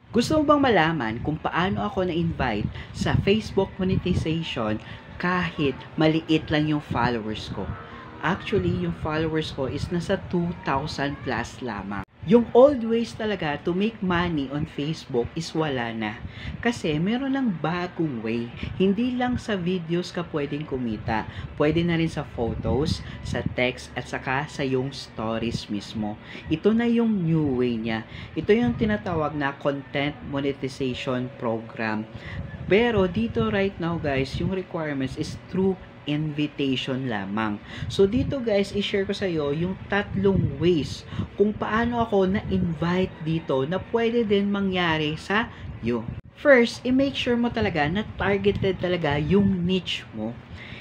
Gusto mo bang malaman kung paano ako na-invite sa Facebook monetization kahit maliit lang yung followers ko? Actually, yung followers ko is nasa 2,000 plus lamang. Yung old ways talaga to make money on Facebook is wala na. Kasi meron ng bagong way. Hindi lang sa videos ka pwedeng kumita. Pwede na rin sa photos, sa text, at saka sa yung stories mismo. Ito na yung new way niya. Ito yung tinatawag na content monetization program. Pero dito right now guys, yung requirements is through invitation lamang. So dito guys, i-share ko sa iyo yung tatlong ways kung paano ako na-invite dito na pwede din mangyari sa iyo. First, i-make sure mo talaga na targeted talaga yung niche mo.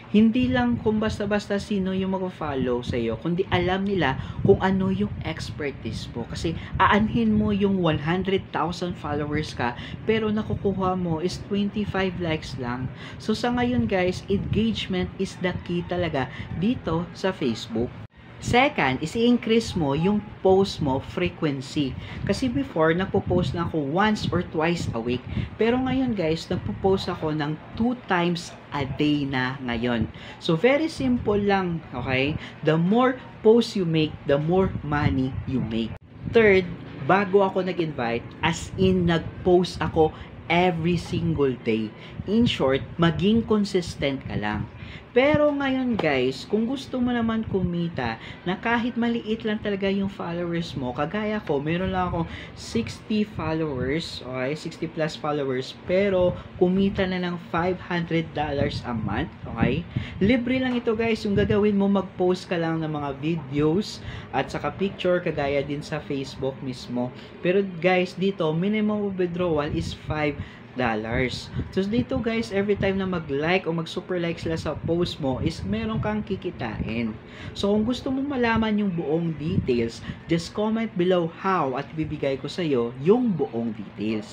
Hindi lang kung basta-basta sino yung mag-follow sa iyo, kundi alam nila kung ano yung expertise mo. Kasi aanhin mo yung 100,000 followers ka, pero nakukuha mo is 25 likes lang. So sa ngayon guys, engagement is the key talaga dito sa Facebook. Second is i-increase mo yung post mo frequency. Kasi before, nagpo-post na ako once or twice a week. Pero ngayon guys, nagpo-post ako ng 2 times a day na ngayon. So very simple lang, okay? The more posts you make, the more money you make. Third, bago ako nag-invite, as in nag-post ako every single day. In short, maging consistent ka lang. Pero ngayon guys, kung gusto mo naman kumita na kahit maliit lang talaga yung followers mo, kagaya ko, meron lang akong 60 followers, okay, 60 plus followers, pero kumita na ng $500 a month, okay? Libre lang ito guys, yung gagawin mo, mag-post ka lang ng mga videos at saka picture, kagaya din sa Facebook mismo. Pero guys, dito, minimum withdrawal is $5. So dito guys, every time na mag-like o mag-super like sila sa post mo is meron kang kikitain. So kung gusto mo malaman yung buong details, just comment below how at bibigay ko sa iyo yung buong details.